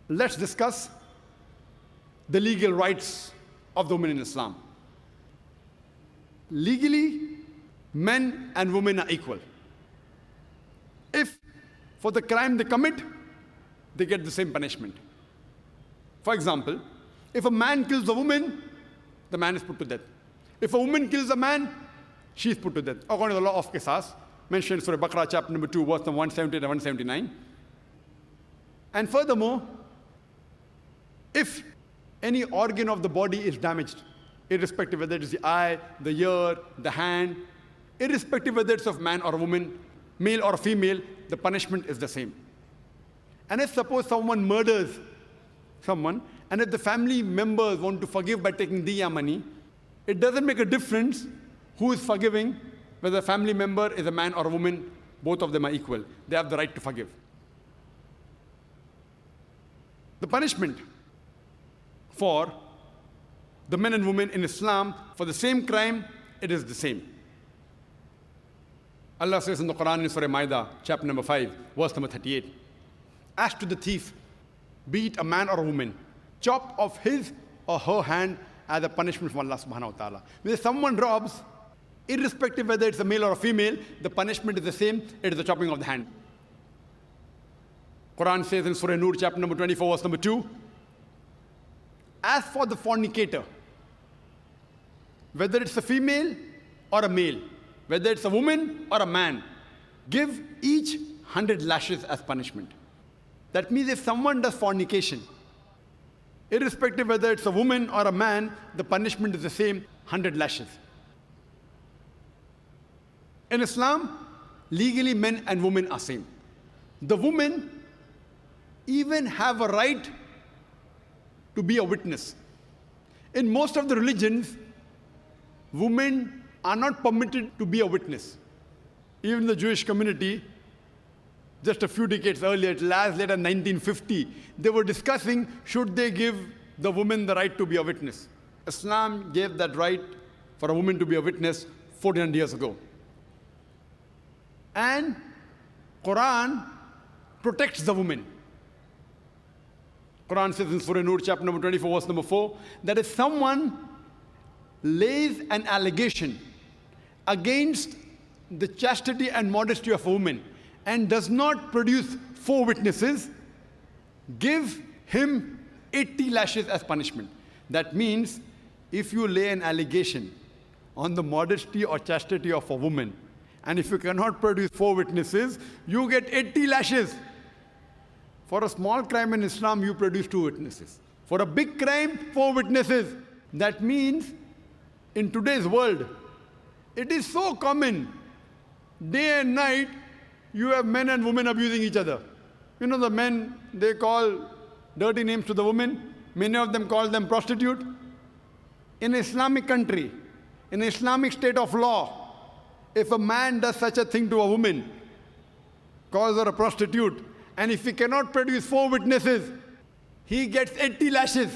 let's discuss the legal rights of the woman in Islam. Legally, men and women are equal. If for the crime they commit, they get the same punishment. For example, if a man kills a woman, the man is put to death. If a woman kills a man, she is put to death, according to the law of Qisas, mentioned in Surah Baqarah, chapter number 2, verse number 170 and 179. And furthermore, if any organ of the body is damaged, irrespective whether it is the eye, the ear, the hand, irrespective whether it's of man or a woman, male or female, the punishment is the same. And if suppose someone murders someone, and if the family members want to forgive by taking diya money, it doesn't make a difference who is forgiving, whether a family member is a man or a woman, both of them are equal. They have the right to forgive. The punishment for the men and women in Islam for the same crime, it is the same. Allah says in the Quran in Surah Ma'idah, chapter number 5, verse number 38, as to the thief, be it a man or a woman, chop off his or her hand as a punishment from Allah subhanahu wa ta'ala. When someone robs, irrespective whether it's a male or a female, the punishment is the same, it is the chopping of the hand. Quran says in Surah Nur, chapter number 24, verse number 2, as for the fornicator, whether it's a female or a male, whether it's a woman or a man, give each 100 lashes as punishment. That means if someone does fornication, irrespective whether it's a woman or a man, the punishment is the same, 100 lashes. In Islam, legally men and women are same. The women even have a right to be a witness. In most of the religions, women are not permitted to be a witness. Even in the Jewish community, just a few decades earlier, as late as 1950, they were discussing should they give the woman the right to be a witness. Islam gave that right for a woman to be a witness 1400 years ago. And Quran protects the woman. Quran says in Surah Nur, chapter number 24, verse number 4, that if someone lays an allegation against the chastity and modesty of a woman and does not produce 4 witnesses, give him 80 lashes as punishment. That means if you lay an allegation on the modesty or chastity of a woman, and if you cannot produce 4 witnesses, you get 80 lashes. For a small crime in Islam, you produce 2 witnesses. For a big crime, 4 witnesses. That means in today's world, it is so common. Day and night, you have men and women abusing each other. You know, the men, they call dirty names to the women. Many of them call them prostitute. In an Islamic country, in an Islamic state of law, if a man does such a thing to a woman, calls her a prostitute, and if he cannot produce 4 witnesses, he gets 80 lashes.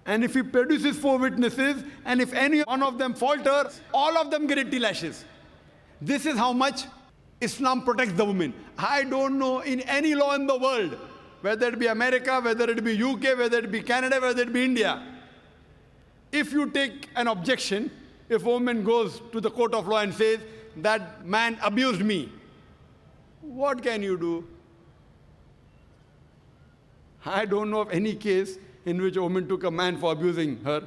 And if he produces 4 witnesses, and if any one of them falter, all of them get 80 lashes. This is how much Islam protects the woman. I don't know in any law in the world, whether it be America, whether it be UK, whether it be Canada, whether it be India. If you take an objection, if a woman goes to the court of law and says, that man abused me, what can you do? I don't know of any case in which a woman took a man for abusing her.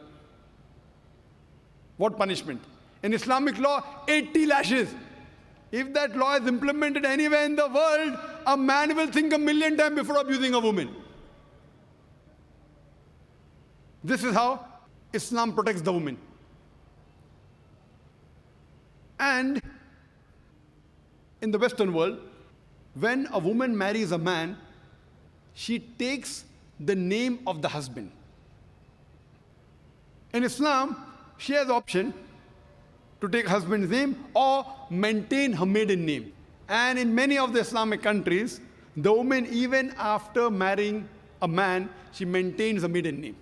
What punishment? In Islamic law, 80 lashes. If that law is implemented anywhere in the world, a man will think 1,000,000 times before abusing a woman. This is how Islam protects the woman. And in the Western world, when a woman marries a man, she takes the name of the husband. In Islam, she has the option to take husband's name or maintain her maiden name. And in many of the Islamic countries, the woman, even after marrying a man, she maintains a maiden name.